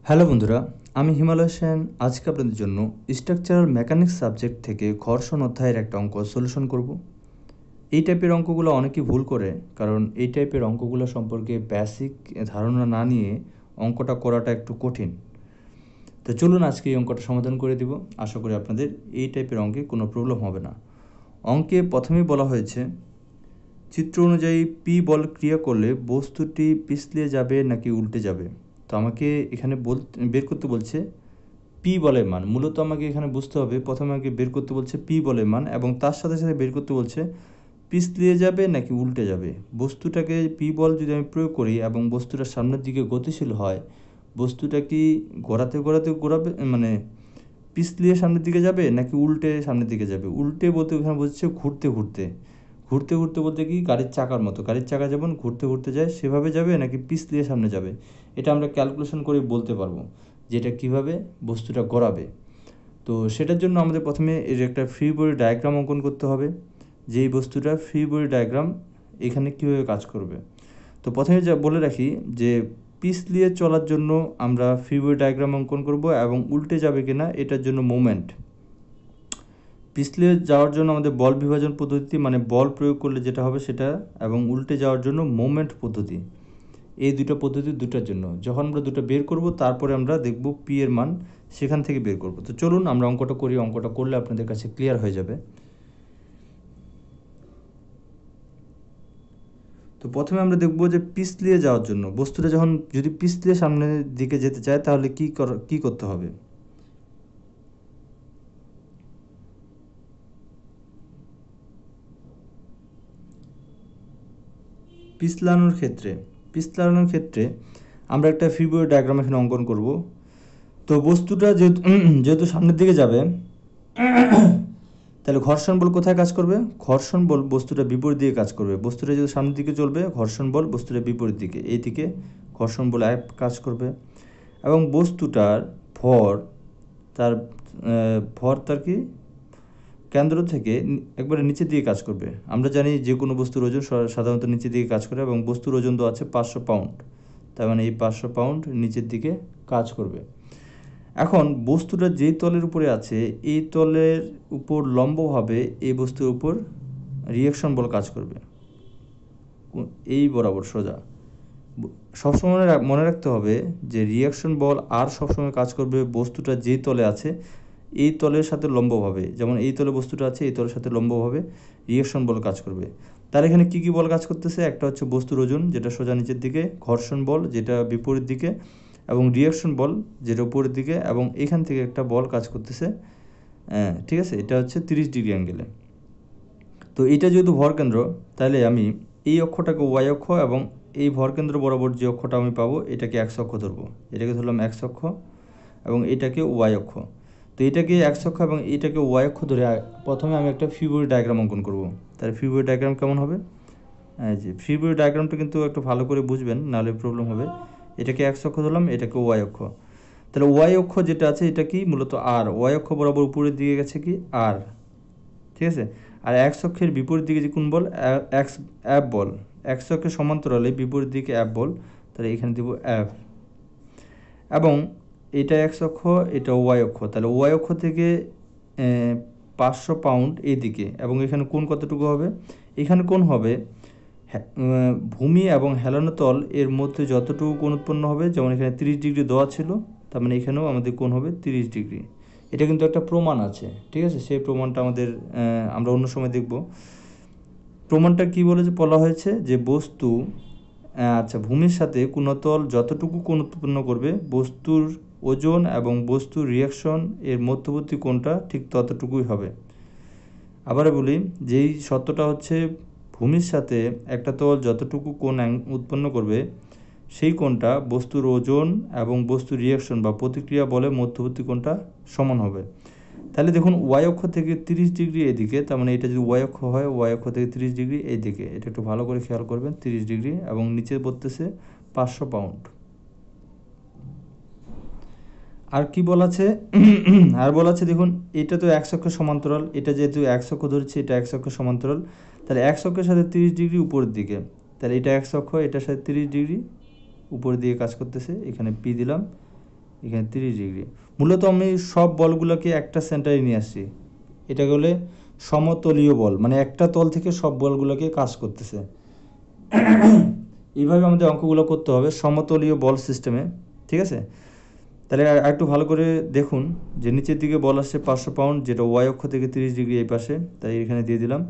Hello বন্ধুরা, আমি হিমালয় সেন। আজকে আপনাদের জন্য স্ট্রাকচারাল মেকানিক্স সাবজেক্ট থেকে ঘর্ষণ অধ্যায়ের একটা অঙ্ক সলিউশন করব। এই টাইপের অঙ্কগুলো অনেকেই ভুল করে, কারণ এই টাইপের অঙ্কগুলো সম্পর্কে বেসিক ধারণা না নিয়ে অঙ্কটা করাটা একটু কঠিন। তো চলুন আজকে এই অঙ্কটা সমাধান করে দিব। আশা করি আপনাদের এই টাইপের অঙ্কে কোনো প্রবলেম হবে না। অঙ্কে প্রথমেই বলা হয়েছে, চিত্র অনুযায়ী পি বল ক্রিয়া করলে বস্তুটি পিছলে যাবে নাকি উল্টে যাবে। তো আমাকে এখানে বের করতে বলছে পি বলের মান। মূলত আমাকে এখানে বুঝতে হবে, প্রথমে আমাকে বের করতে বলছে পি বলের মান, এবং তার সাথে সাথে বের করতে বলছে পিছলিয়ে যাবে নাকি উল্টে যাবে। বস্তুটাকে পি বল যদি আমি প্রয়োগ করি এবং বস্তুটা সামনের দিকে গতিশীল হয়, বস্তুটা কি ঘোরাতে ঘোরাবে, মানে পিছলিয়ে সামনের দিকে যাবে নাকি উল্টে সামনের দিকে যাবে। উল্টে বলতে এখানে বলছে ঘুরতে ঘুরতে ঘুরতে ঘুরতে বলতে কি গাড়ির চাকার মতো, গাড়ির চাকা যেমন ঘুরতে ঘুরতে যায় সেভাবে যাবে নাকি পিছলিয়ে সামনে যাবে। এটা আমরা ক্যালকুলেশন করে বলতে পারবো যেটা কিভাবে বস্তুটা গড়াবে। তো সেটার জন্য আমাদের প্রথমে এর একটা ফ্রি বডি ডায়াগ্রাম অঙ্কন করতে হবে, যেই বস্তুটা ফ্রি বডি ডায়াগ্রাম এখানে কীভাবে কাজ করবে। তো প্রথমে যা বলে রাখি যে পিছলিয়ে চলার জন্য আমরা ফ্রি বডি ডায়াগ্রাম অঙ্কন করব, এবং উল্টে যাবে কিনা এটার জন্য মোমেন্ট। পিছলে যাওয়ার জন্য আমাদের বল বিভাজন পদ্ধতি, মানে বল প্রয়োগ করলে যেটা হবে সেটা, এবং উল্টে যাওয়ার জন্য মোমেন্ট পদ্ধতি। এই দুটো পদ্ধতি দুটার জন্য যখন আমরা দুটো বের করব, তারপরে আমরা দেখব পি এর মান, সেখান থেকে বের করব। তো চলুন আমরা অঙ্কটা করি। অঙ্কটা করলে আপনাদের কাছে ক্লিয়ার হয়ে যাবে। তো প্রথমে আমরা দেখব যে পিছলিয়ে যাওয়ার জন্য বস্তুটা যখন যদি পিছলিয়ে সামনের দিকে যেতে চায় তাহলে কি করতে হবে। পিছলানোর ক্ষেত্রে আমরা একটা ফ্রি বডি ডায়াগ্রাম এখানে অঙ্কন করব। তো বস্তুটা যেহেতু সামনের দিকে যাবে, তাহলে ঘর্ষণ বল কোথায় কাজ করবে। ঘর্ষণ বল বস্তুটা বিপরীত দিকে কাজ করবে। বস্তুটা যদি সামনের দিকে চলবে, ঘর্ষণ বল বস্তুটা বিপরীত দিকে, এই দিকে ঘর্ষণ বল কাজ করবে। এবং বস্তুটার ভর তার কি কেন্দ্র থেকে একবারে নিচের দিকে কাজ করবে। আমরা জানি যে কোনো বস্তুর ওজন সাধারণত নিচের দিকে কাজ করে, এবং বস্তুর ওজন তো আছে 500 পাউন্ড, তার মানে এই 500 পাউন্ড নিচের দিকে কাজ করবে। এখন বস্তুটা যেই তলের উপরে আছে, এই তলের উপর লম্বভাবে এই বস্তুর উপর রিয়াকশন বল কাজ করবে, এই বরাবর সোজা। সবসময় মনে রাখতে হবে যে রিয়াকশন বল আর সবসময় কাজ করবে বস্তুটা যেই তলে আছে এই তলের সাথে লম্বভাবে। যেমন এই তলে বস্তুটা আছে, এই তলের সাথে লম্বভাবে রিয়াকশন বল কাজ করবে। তার এখানে কী কী বল কাজ করতেছে, একটা হচ্ছে বস্তুর ওজন যেটা সোজা নিচের দিকে, ঘর্ষণ বল যেটা বিপরীত দিকে, এবং রিয়াকশন বল যেটা উপরের দিকে, এবং এখান থেকে একটা বল কাজ করতেছে। ঠিক আছে, এটা হচ্ছে 30 ডিগ্রি অ্যাঙ্গেলে। তো এটা যেহেতু ভরকেন্দ্র, তাহলে আমি এই অক্ষটাকে ওয়াই অক্ষ, এবং এই ভরকেন্দ্র বরাবর যে অক্ষটা আমি পাবো এটাকে এক্স অক্ষ ধরবো। এটাকে ধরলাম এক্স অক্ষ, এবং এটাকে ওয়াই অক্ষ। তো এটাকে এক্স অক্ষ এবং এটাকে ওয়াই অক্ষ ধরে প্রথমে আমি একটা ফ্রি বডি ডায়াগ্রাম অঙ্কন করব। তাহলে ফ্রি বডি ডায়াগ্রাম কেমন হবে, যে ফ্রি বডি ডায়াগ্রামটা কিন্তু একটু ভালো করে বুঝবেন, নাহলে প্রবলেম হবে। এটাকে এক্স অক্ষ ধরলাম, এটাকে ওয়াই অক্ষ। তাহলে ওয়াই অক্ষ যেটা আছে এটা কি মূলত আর, ওয়াই অক্ষ বরাবর উপরের দিকে গেছে কি আর, ঠিক আছে। আর এক্স অক্ষের বিপরীত দিকে যে কোন বল, এক্স অ্যাপ বল। এক্স অক্ষের সমান্তরালে বিপরীত দিকে অ্যাপ বল, তাহলে এখানে দিব অ্যাপ। এবং এটা এক্স অক্ষ, এটা ওয়াই অক্ষ, তাহলে ওয়াই অক্ষ থেকে 500 পাউন্ড এইদিকে, এবং এখানে কোণ কতটুকু হবে, এখানে কোণ হবে ভূমি এবং হেলানো তল এর মধ্যে যতটুকু কোণ উৎপন্ন হবে, যেমন এখানে 30 ডিগ্রি দেওয়া ছিল, তার মানে এখানেও আমাদের কোণ হবে 30 ডিগ্রি। এটা কিন্তু একটা প্রমাণ আছে, ঠিক আছে। সেই প্রমাণটা আমরা অন্য সময় দেখব। প্রমাণটা কি বলা হয়েছে যে বস্তু ভূমির সাথে কোণতল যতটুকু কোণ উৎপন্ন করবে, বস্তুর ওজন এবং বস্তুর রিয়াকশন এর মধ্যবর্তী কোণটা ঠিক ততটুকুই হবে। আবার বলি, যেই সত্যটা হচ্ছে ভূমির সাথে একটা তল যতটুকু কোণ উৎপন্ন করবে, সেই কোণটা বস্তুর ওজন এবং বস্তুর রিয়াকশন বা প্রতিক্রিয়া বলে মধ্যবর্তী কোণটা সমান হবে। তাহলে দেখুন ওয়াই অক্ষ থেকে 30 ডিগ্রি এদিকে, তার মানে এটা যদি ওয়াই অক্ষ হয়, ওয়াই অক্ষ থেকে 30 ডিগ্রি এইদিকে, এটা একটু ভালো করে খেয়াল করবেন, 30 ডিগ্রি, এবং নিচে পড়তেছে 500 পাউন্ড। আর কি বলাছে আর বলাছে দেখুন, এটা তো এক্স অক্ষের সমান্তরাল, এটা যেহেতু এক্স অক্ষ ধরছে, এটা এক্স অক্ষের সমান্তরাল, তাহলে এক্স অক্ষের সাথে 30 ডিগ্রি উপরের দিকে, তাহলে এটা এক্স অক্ষ, এটার সাথে 30 ডিগ্রি উপরের দিকে কাজ করতেছে। এখানে পি দিলাম, এখানে 30 ডিগ্রি। মূলত আমি সব বলগুলোকে একটা সেন্টারে নিয়ে আসছি। এটা বলে সমতলীয় বল, মানে একটা তল থেকে সব বলগুলোকে কাজ করতেছে। এইভাবে আমাদের অঙ্কগুলো করতে হবে সমতলীয় বল সিস্টেমে, ঠিক আছে? তাহলে একটু ভালো করে দেখুন যে নিচের দিকে বল আসছে 500 পাউন্ড, যেটা ওয়াই অক্ষ থেকে 30 ডিগ্রি এই পাশে, তাই এখানে দিয়ে দিলাম।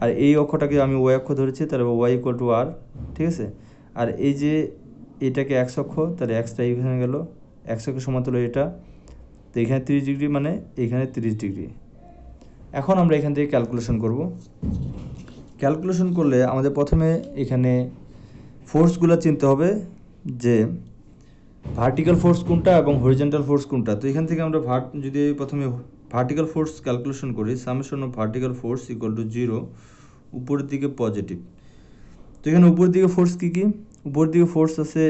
আর এই অক্ষটাকে আমি ওয়াই অক্ষ ধরেছি, তাহলে ওয়াই ইকুয়াল টু আর, ঠিক আছে? আর এই যে এটাকে এক্স অক্ষ, তাহলে এক্সটা এখানে গেল, এক্স অক্ষ সমান্তরাল এটা, তো এখানে 30 ডিগ্রি মানে এখানে 30 ডিগ্রি। এখন আমরা এখান থেকে ক্যালকুলেশন করব। ক্যালকুলেশন করলে আমাদের প্রথমে এখানে ফোর্সগুলো চিনতে হবে যে ভার্টিক্যাল ফোর্স কোনটা এবং হরিজন্টাল ফোর্স কোনটা। তো এখান থেকে আমরা যদি প্রথমে ভার্টিক্যাল ফোর্স ক্যালকুলেশন করি, summation of vertical force equal to 0, উপরের দিকে পজিটিভ। তো এখানে উপরের দিকে ফোর্স কী কী? উপরের দিকে ফোর্স আছে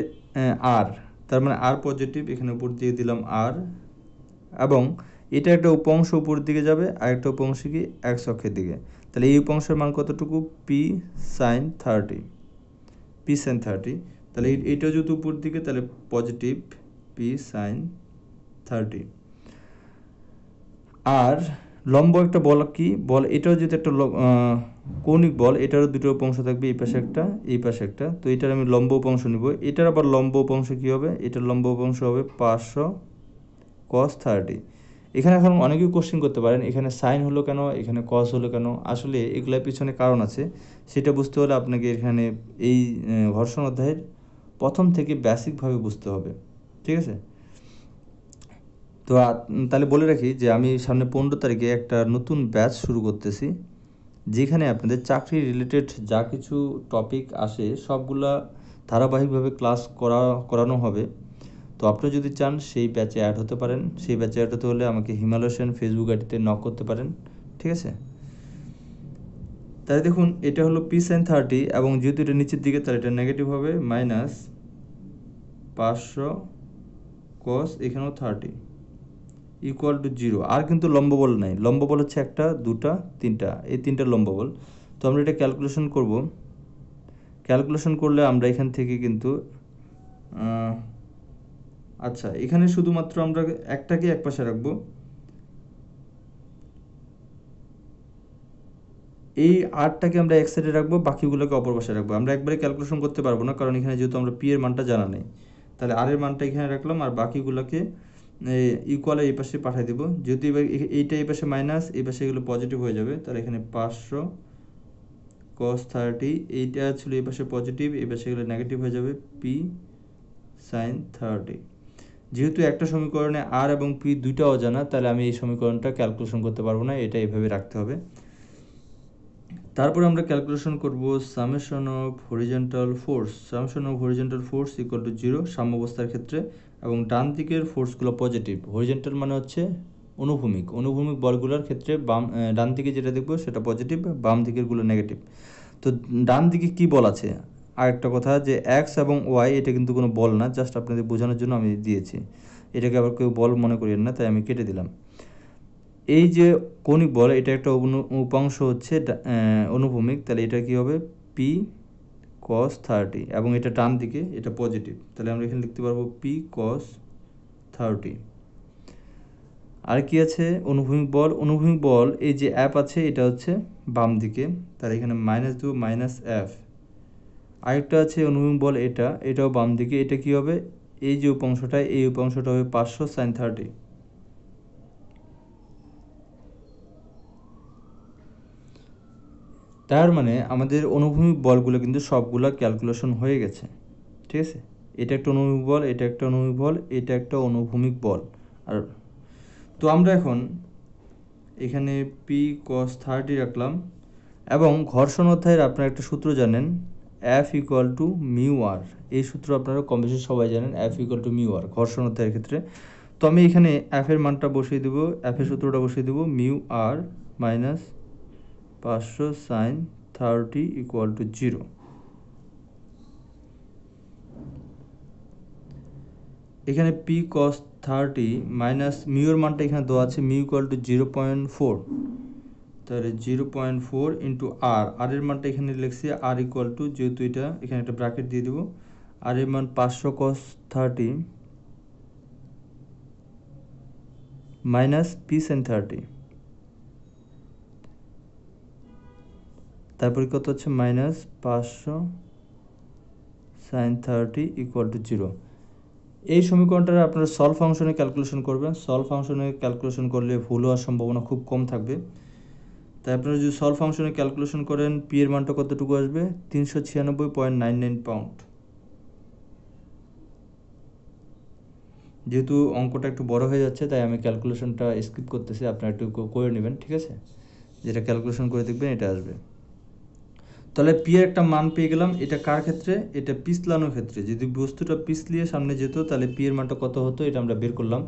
আর, তার মানে আর পজিটিভ, এখানে উপর দিয়ে দিলাম আর, এবং এটা একটা উপাংশ উপরের দিকে যাবে, আর একটা উপাংশ কি এক্স অক্ষের দিকে। তাহলে এই উপাংশের মান কতটুকু? P sign 30, P sign 30। তাহলে এইটাও যদি উপর দিকে, তাহলে পজিটিভ পি সাইন 30। আর লম্ব একটা বল কি বল, এটাও যদি একটা কৌণিক বল, এটারও দুটো উপাংশ থাকবে, এই পাশে একটা এই পাশে একটা। তো এটার আমি লম্ব উপাংশ নিব। এটার আবার লম্ব উপাংশ কী হবে? এটার লম্ব উপাংশ হবে 500 cos 30। এখানে এখন অনেকেই কোশ্চেন করতে পারেন এখানে সাইন হলো কেন, এখানে কস হলো কেন। আসলে এগুলোর পিছনে কারণ আছে, সেটা বুঝতে হলে আপনাকে এখানে এই ঘর্ষণ অধ্যায়ের প্রথম থেকে বেসিকভাবে বুঝতে হবে, ঠিক আছে? তো তাহলে বলে রাখি যে আমি সামনে 15 তারিখে একটা নতুন ব্যাচ শুরু করতেছি, যেখানে আপনাদের চাকরি রিলেটেড যা কিছু টপিক আসে সবগুলা ধারাবাহিকভাবে ক্লাস করানো হবে। তো আপনি যদি চান সেই ব্যাচে অ্যাড হতে পারেন। সেই ব্যাচে অ্যাড হতে হলে আমাকে হিমালয়েশন ফেসবুক আইডিতে নক করতে পারেন, ঠিক আছে? তাহলে দেখুন এটা হলো পি সাইন 30, এবং যেহেতু এটা নিচের দিকে তাহলে এটা নেগেটিভ হবে, মাইনাস 500 cos এখানেও 30 ইকুয়াল টু 0। আর কিন্তু লম্ব বল নাই, লম্ব বল হচ্ছে একটা, দুটা, তিনটা, এই তিনটা লম্ব বল। তো আমরা এটা ক্যালকুলেশন করব। ক্যালকুলেশন করলে আমরা এখান থেকে কিন্তু আচ্ছা, এখানে শুধুমাত্র আমরা একটাকে এক পাশে রাখবো, এই আরটাকে আমরা এক সাইডে রাখবো, বাকিগুলোকে অপর পাশে রাখবো। আমরা একবারে ক্যালকুলেশন করতে পারবো না, কারণ এখানে যেহেতু আমরা পি এর মানটা জানা নেই। তাহলে আর এর মানটা এখানে রাখলাম, আর বাকিগুলোকে ইকুয়ালে এই পাশে পাঠিয়ে দেবো। যেহেতু এবার এইটা এই পাশে মাইনাস, এই পাশে এগুলো পজিটিভ হয়ে যাবে, তাহলে এখানে 500 cos 30, এইটা ছিল এই পাশে পজিটিভ, এই পাশে এগুলো নেগেটিভ হয়ে যাবে, পি সাইন 30। যেহেতু একটা সমীকরণে আর এবং পি দুইটা অজানা, তাহলে আমি এই সমীকরণটা ক্যালকুলেশন করতে পারবো না, এটা এইভাবে রাখতে হবে। তারপরে আমরা ক্যালকুলেশন করব summation of horizontal force. Summation of horizontal force equal to 0 সাম্যাবস্থার ক্ষেত্রে, এবং ডান দিকের ফোর্সগুলো পজিটিভ। হরিজন্টাল মানে হচ্ছে অনুভূমিক, অনুভূমিক বলগুলোর ক্ষেত্রে ডান দিকে যেটা দেখবো সেটা পজিটিভ, বাম দিকেরগুলো নেগেটিভ। তো ডান দিকে কি বল আছে? আর একটা কথা যে এক্স এবং ওয়াই এটা কিন্তু কোনো বল না, জাস্ট আপনাদের বোঝানোর জন্য আমি দিয়েছি। এটাকে আবার কেউ বল মনে করিয়েন না, তাই আমি কেটে দিলাম। এই যে কৌণিক বল, এটা একটা উপাংশ হচ্ছে অনুভূমিক, তাহলে এটা কি হবে? পি cos 30, এবং এটা ডান দিকে, এটা পজিটিভ, তাহলে আমরা এখানে লিখতে পারবো পি cos 30। আর কি আছে? অনুভূমিক বল। অনুভূমিক বল এই যে অ্যাপ আছে, এটা হচ্ছে বাম দিকে, তাহলে এখানে মাইনাস দেবো, মাইনাস এফ। আরেকটা আছে অনুভূমিক বল, এটাও বাম দিকে, এটা কি হবে? এই যে উপাংশটা, এই উপাংশটা হবে 500 sin 30। তার মানে আমাদের অনুভূমিক বলগুলো কিন্তু সবগুলো ক্যালকুলেশন হয়ে গেছে, ঠিক আছে? এটা একটা অনুভূমিক বল, এটা একটা অনুভূমিক বল, এটা একটা অনুভূমিক বল। আর তো আমরা এখন এখানে পি cos 30 রাখলাম, এবং ঘর্ষণ অধ্যায়ের আপনারা একটা সূত্র জানেন, এফ ইকুয়াল টু মিউ আর। এই সূত্র আপনারা কম বেশি সবাই জানেন, এফ ইকুয়াল টু মিউ আর ঘর্ষণ অধ্যায়ের ক্ষেত্রে। তো আমি এখানে এফ এর মানটা বসিয়ে দেবো, এফ এর সূত্রটা বসিয়ে দেবো, mu R minus 500 sin 30 equal to 0। এখানে পি cos 30 মাইনাস মিউর মানটা এখানে দেওয়া আছে, মিউ ইকুয়াল টু 0.4, তাহলে 0.4 ইন্টু আর, আর এর মানটা এখানে লিখছি আর ইকুয়াল টু, যেহেতু এটা এখানে একটা ব্র্যাকেট দিয়ে দেবো, আর এর মান 500 cos 30 মাইনাস পি সাইন 30, তারপরে কত হচ্ছে মাইনাস 500 সাইন 30 ইকুয়াল টু 0। এই সমীকরণটা আপনারা সলভ ফাংশনে ক্যালকুলেশন করবেন। সলভ ফাংশনে ক্যালকুলেশন করলে ভুল হওয়ার সম্ভাবনা খুব কম থাকবে। তাই আপনারা যদি সলভ ফাংশনে ক্যালকুলেশন করেন, পি এর মানটা কতটুকু আসবে? 396.99 পাউন্ড। যেহেতু অঙ্কটা একটু বড় হয়ে যাচ্ছে তাই আমি ক্যালকুলেশনটা স্কিপ করতেছি, আপনারা একটু করে নেবেন, ঠিক আছে? যেটা ক্যালকুলেশন করে দেখবেন এটা আসবে। তাহলে পি এর একটা মান পেয়ে গেলাম। এটা কার ক্ষেত্রে? এটা পিছলানোর ক্ষেত্রে। যদি বস্তুটা পিছলিয়ে সামনে যেত তাহলে পি এর মানটা কত হতো, এটা আমরা বের করলাম।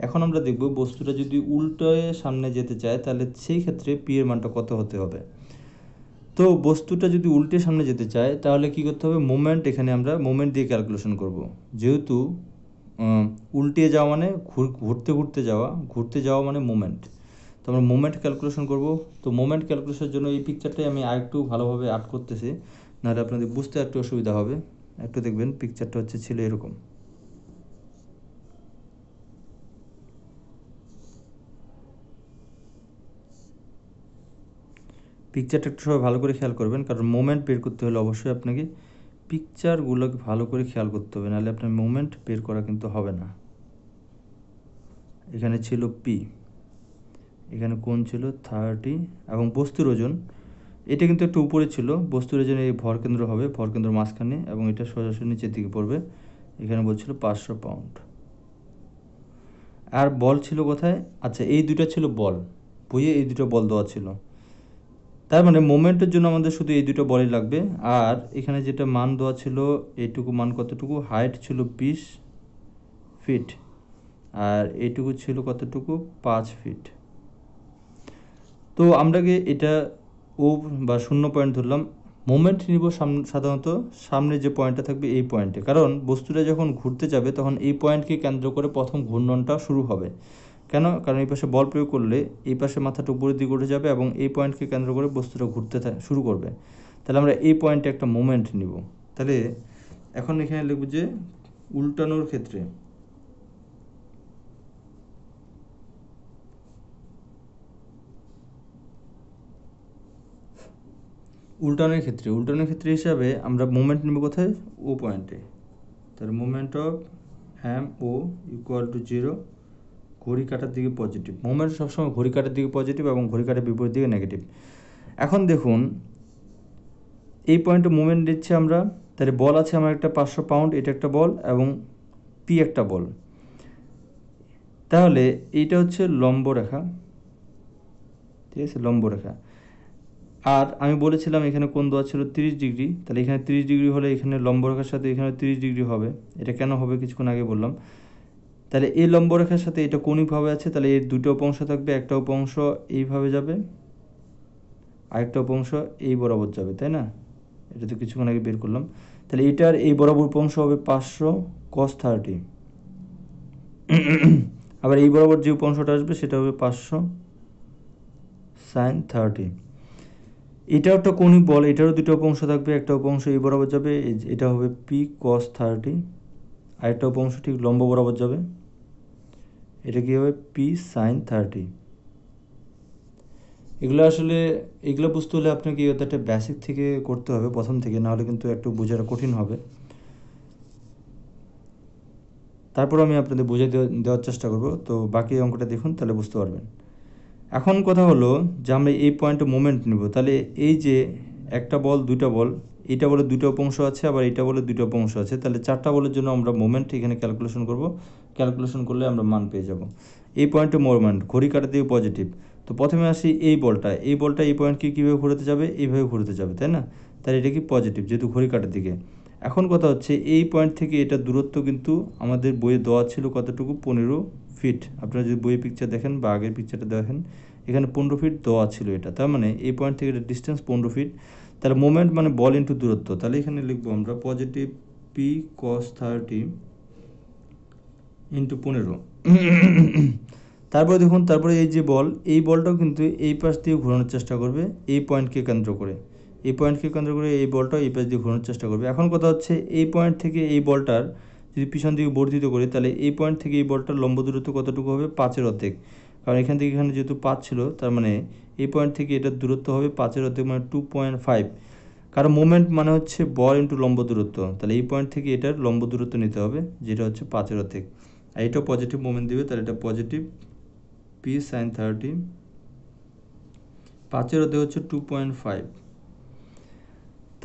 এখন আমরা দেখব বস্তুটা যদি উল্টোয়ে সামনে যেতে চায় তাহলে সেই ক্ষেত্রে পি এর মানটা কত হতে হবে। তো বস্তুটা যদি উল্টে সামনে যেতে চায় তাহলে কি করতে হবে? মোমেন্ট, এখানে আমরা মোমেন্ট দিয়ে ক্যালকুলেশন করব। যেহেতু উল্টে যাওয়া মানে ঘুরতে যাওয়া মানে মোমেন্ট। তো আমরা মোমেন্ট ক্যালকুলেশন করব। তো মোমেন্ট ক্যালকুলেশনের জন্য এই পিকচারটাই আমি আরেকটু ভালোভাবে আর্ট করতেছি, নাহলে আপনাদের বুঝতে একটু অসুবিধা হবে। একটু দেখবেন পিকচারটা ছিল এরকম। পিকচারটা একটু সবাই ভালো করে খেয়াল করবেন, কারণ মোমেন্ট বের করতে হলে অবশ্যই আপনাকে পিকচারগুলোকে ভালো করে খেয়াল করতে হবে, নাহলে আপনার মোমেন্ট বের করা কিন্তু হবে না। এখানে ছিল পি, এখানে কোণ ছিল 30 এবং বস্তুর ওজন এটা কিন্তু একটু উপরে ছিল। বস্তুর ওজন এই ভরকেন্দ্র হবে, ভরকেন্দ্র মাঝখানে, এবং এটা সোজাসুজি নিচের দিকে পড়বে। এখানে বলছিল 500 পাউন্ড। আর বল ছিল কোথায়? আচ্ছা, এই দুটো ছিল বল, বইয়ে এই দুটো বল দেওয়া ছিল। তার মানে মোমেন্টের জন্য আমাদের শুধু এই দুটো বলই লাগবে। আর এখানে যেটা মান দেওয়া ছিল এইটুকু মান কতটুকু? হাইট ছিল 20 ফিট আর এইটুকু ছিল কতটুকু? 5 ফিট। তো আমরাকে এটা ও বা 0 পয়েন্ট ধরলাম। মোমেন্ট নিব সাধারণত সামনে যে পয়েন্টটা থাকবে এই পয়েন্টে, কারণ বস্তুটা যখন ঘুরতে যাবে তখন এই পয়েন্টকে কেন্দ্র করে প্রথম ঘূর্ণনটা শুরু হবে। কেন? কারণ এই পাশে বল প্রয়োগ করলে এই পাশে মাথাটা উপরের দিকে উঠে যাবে এবং এই পয়েন্টকে কেন্দ্র করে বস্তুটা ঘুরতে শুরু করবে। তাহলে আমরা এই পয়েন্টে একটা মোমেন্ট নিব। তাহলে এখন এখানে লিখব যে উল্টানোর ক্ষেত্রে, উল্টানোর ক্ষেত্রে হিসাবে আমরা মোমেন্ট নেব কোথায়? ও পয়েন্টে। তাহলে moment of M O equal to 0, ঘড়ি কাটার দিকে পজিটিভ। মোমেন্ট সবসময় ঘড়ি কাটার দিকে পজিটিভ এবং ঘড়ি কাটার বিপরীত দিকে নেগেটিভ। এখন দেখুন এই পয়েন্টে মোমেন্ট দিচ্ছি আমরা, তাহলে বল আছে আমার একটা 500 পাউন্ড, এটা একটা বল এবং পি একটা বল। তাহলে এইটা হচ্ছে লম্ব রেখা, ঠিক আছে, লম্ব রেখা। আর আমি বলেছিলাম এখানে কোণ দেওয়া ছিল 30 ডিগ্রি, তাহলে এখানে 30 ডিগ্রি হলে এখানে লম্ব রেখার সাথে এখানে 30 ডিগ্রি হবে। এটা কেন হবে কিছুক্ষণ আগে বললাম। তাহলে এই লম্ব রেখার সাথে এটা কৌণিকভাবে আছে, তাহলে এর দুটো অংশ থাকবে, একটা অংশ এইভাবে যাবে আরেকটা অংশ এই বরাবর যাবে, তাই না? এটা তো কিছুক্ষণ আগে বের করলাম। তাহলে এটার এই বরাবর অংশ হবে 500 cos 30, আবার এই বরাবর যে অংশটা আসবে সেটা হবে 500 sin 30। এটাও একটা কৌণিক বল, এটারও দুটো অংশ থাকবে, একটা অংশ এই বরাবর যাবে, এটা হবে পি cos 30, আরেকটা অংশ ঠিক লম্ব বরাবর যাবে, এটা কি হবে পি sin 30। এগুলো বুঝতে হলে আপনাকে একটা বেসিক থেকে করতে হবে প্রথম থেকে, নাহলে কিন্তু একটু বোঝাটা কঠিন হবে। তারপর আমি আপনাদের বুঝে দেওয়ার চেষ্টা করব। তো বাকি অঙ্কটা দেখুন, তাহলে বুঝতে পারবেন। এখন কথা হলো যে আমরা এই পয়েন্টে মোমেন্ট নিব। তাহলে এই যে একটা বল দুইটা বল, এইটা বলে দুটো অংশ আছে, আবার এইটা বলে দুটো অংশ আছে, তাহলে 4টা বলের জন্য আমরা মোমেন্ট এখানে ক্যালকুলেশন করব। ক্যালকুলেশন করলে আমরা মান পেয়ে যাব। এই পয়েন্টে মোমেন্ট ঘড়ি কাটার দিকে পজিটিভ। তো প্রথমে আসি এই বলটা এই পয়েন্টকে কীভাবে ঘুরতে যাবে? এইভাবে ঘুরতে যাবে, তাই না? তাহলে এটা কি পজিটিভ, যেহেতু ঘড়ি কাটার দিকে। এখন কথা হচ্ছে এই পয়েন্ট থেকে এটা দূরত্ব কিন্তু আমাদের বইয়ে দেওয়া ছিল কতটুকু? 15 ফিট। আপনারা যদি বইয়ে পিকচার দেখেন বা আগের পিকচারটা দেখেন, এখানে 15 ফিট দেওয়া ছিল এটা। তার মানে এই পয়েন্ট থেকে এটা ডিস্টেন্স 15 ফিট। তাহলে মোমেন্ট মানে বল ইন্টু দূরত্ব। তাহলে এখানে লিখবো আমরা পজিটিভ পি cos 30 ইন্টু 15। তারপরে দেখুন, তারপরে এই যে বল, এই বলটাও কিন্তু এই পাশ দিয়ে ঘোরানোর চেষ্টা করবে এই পয়েন্টকে কেন্দ্র করে। এই পয়েন্টকে কেন্দ্র করে এই বলটাও এই পাশ দিয়ে ঘোরানোর চেষ্টা করবে। এখন কথা হচ্ছে এই পয়েন্ট থেকে এই বলটার যদি পিছন দিকে বর্ধিত করি, তাহলে এই পয়েন্ট থেকে এই বলটার লম্ব দূরত্ব কতটুকু হবে? 5-এর অর্ধেক। কারণ এখান থেকে এখানে যেহেতু 5 ছিল, তার মানে এই পয়েন্ট থেকে এটার দূরত্ব হবে 5-এর অর্ধেক মানে 2.5। কারণ মোমেন্ট মানে হচ্ছে বল ইন্টু লম্ব দূরত্ব, তাহলে এই পয়েন্ট থেকে এটার লম্ব দূরত্ব নিতে হবে, যেটা হচ্ছে 5-এর অর্ধেক। আর এটাও পজিটিভ মোমেন্ট দিবে, তাহলে এটা পজিটিভ পি সাইন 30, 5-এর অর্ধেক হচ্ছে 2.5।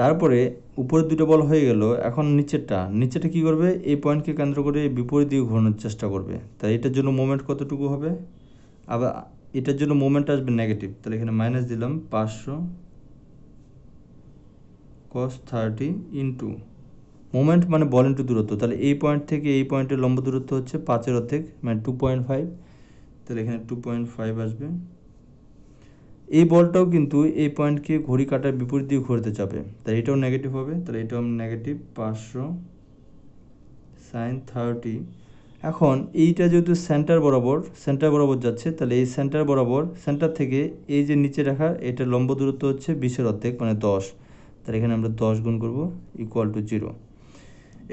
তারপরে উপরের দুটো বল হয়ে গেল, এখন নিচেরটা কী করবে, এই পয়েন্টকে কেন্দ্র করে বিপরীত দিকে ঘোরানোর চেষ্টা করবে। তাই এটার জন্য মোমেন্ট কতটুকু হবে, আবার এটার জন্য মোমেন্ট আসবে নেগেটিভ, তাহলে এখানে মাইনাস দিলাম 500 cos 30 ইন্টু মোমেন্ট মানে বল ইন্টু দূরত্ব, তাহলে এই পয়েন্ট থেকে এই পয়েন্টের লম্ব দূরত্ব হচ্ছে 5-এর অর্ধেক মানে 2.5, তাহলে এখানে 2.5 আসবে। এই বলটাও কিন্তু এই পয়েন্টকে ঘড়ি কাটার বিপরীত দিকে ঘুরতে চাবে, তাই এটাও নেগেটিভ হবে, তাহলে এটাও নেগেটিভ 500 সাইন 30। এখন এইটা যেহেতু সেন্টার বরাবর যাচ্ছে, তাহলে এই সেন্টার থেকে এই যে নিচে রাখা এটার লম্ব দূরত্ব হচ্ছে 20-এর অর্ধেক মানে 10, তাহলে এখানে আমরা 10 গুণ করব ইকুয়াল টু 0।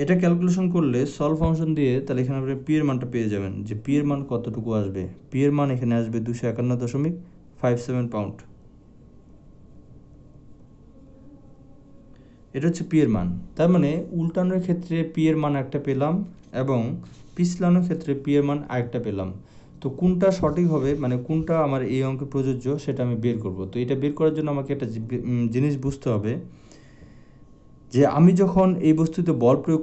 এটা ক্যালকুলেশন করলে সলভ ফাংশন দিয়ে তাহলে এখানে আপনি পি এর মানটা পেয়ে যাবেন, যে পি এর মান কতটুকু আসবে। পি এর মান এখানে আসবে 251.57 পাউন্ড। এটা হচ্ছে পি এর মান। তার মানে উল্টানোর ক্ষেত্রে পি এর মান একটা পেলাম এবং পিছলানোর ক্ষেত্রে পি এর মান আরেকটা পেলাম। তো কোনটা সঠিক হবে, মানে কোনটা আমার এই অঙ্কে প্রযোজ্য, সেটা আমি বের করব। তো এটা বের করার জন্য আমাকে একটা জিনিস বুঝতে হবে, যে আমি যখন এই বস্তুতে বল প্রয়োগ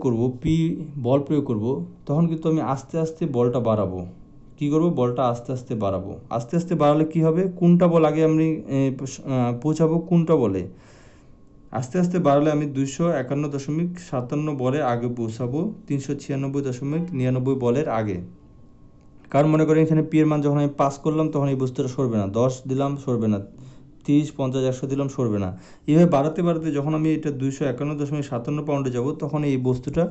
করব, তখন কিন্তু আমি আস্তে আস্তে বলটা বাড়াবো। কী করব, বলটা আস্তে আস্তে বাড়াবো। আস্তে আস্তে বাড়ালে কী হবে, কোনটা বল আগে আমি পৌঁছাবো কোনটা বলে, আস্তে আস্তে বাড়ালে আমি 251.57 বলে আগে পৌঁছাবো 396.99 বলের আগে। কারণ মনে করেন এখানে পি এর মান যখন আমি পাস করলাম তখন এই বস্তুটা সরবে না, 10 দিলাম সরবে না, 30, 50, 100 দিলাম সরবে না। এইভাবে বাড়াতে বাড়াতে যখন আমি এটা 251.57 পাউন্ডে যাব, তখন এই বস্তুটা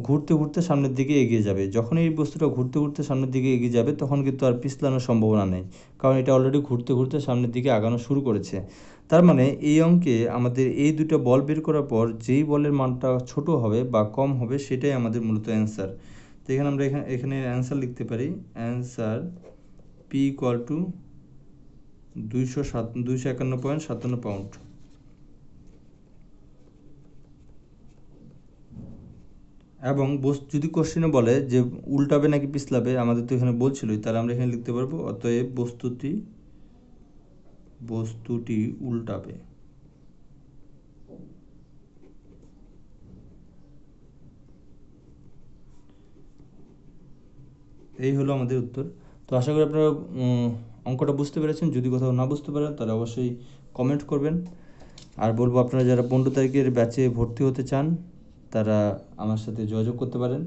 ঘুরতে ঘুরতে সামনের দিকে এগিয়ে যাবে। যখন এই বস্তুটা ঘুরতে ঘুরতে সামনের দিকে এগিয়ে যাবে, তখন কিন্তু আর পিছলানোর সম্ভাবনা নেই, কারণ এটা অলরেডি ঘুরতে ঘুরতে সামনের দিকে আগানো শুরু করেছে। তার মানে এই অঙ্কে আমাদের এই দুটো বল বের করার পর যেই বলের মানটা ছোট হবে বা কম হবে, সেটাই আমাদের মূলত অ্যান্সার। তো এখানে আমরা এখানে অ্যান্সার লিখতে পারি, answer P equal to 251.57 pound. এবং যদি কোশ্চেনে বলে যে উল্টাবে নাকি পিছলাবে, আমাদের তো এখানে বলছিলই, তাহলে আমরা এখানে লিখতে পারবো অতএব বস্তুটি উল্টাবে। এই হলো আমাদের উত্তর। তো আশা করি আপনারা অঙ্কটা বুঝতে পেরেছেন। যদি কোথাও না বুঝতে পারেন তাহলে অবশ্যই কমেন্ট করবেন। আর বলবো, আপনারা যারা 15 তারিখের ব্যাচে ভর্তি হতে চান তারা আমার সাথে যোগাযোগ করতে পারেন।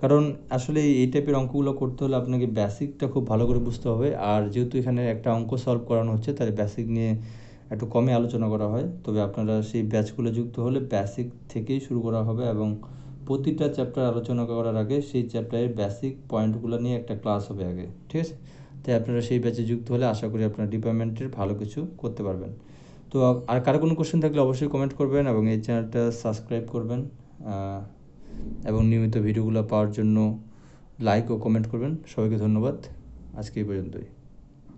কারণ আসলে এই টাইপের অঙ্কগুলো করতে হলে আপনাকে বেসিকটা খুব ভালো করে বুঝতে হবে। আর যেহেতু এখানে একটা অঙ্ক সলভ করানো হচ্ছে, তাই বেসিক নিয়ে একটু কমই আলোচনা করা হয়। তবে আপনারা সেই ব্যাচগুলো যুক্ত হলে বেসিক থেকেই শুরু করা হবে এবং প্রতিটা চ্যাপ্টার আলোচনা করার আগে সেই চ্যাপ্টারের বেসিক পয়েন্টগুলো নিয়ে একটা ক্লাস হবে আগে, ঠিক আছে? তাই আপনারা সেই ব্যাচে যুক্ত হলে আশা করি আপনার ডিপার্টমেন্টের ভালো কিছু করতে পারবেন। তো আর কারো কোনো কোশ্চেন থাকলে অবশ্যই কমেন্ট করবেন এবং এই চ্যানেলটা সাবস্ক্রাইব করবেন এবং নিয়মিত ভিডিওগুলো পাওয়ার জন্য লাইক ও কমেন্ট করবেন। সবাইকে ধন্যবাদ। আজকে এই পর্যন্তই।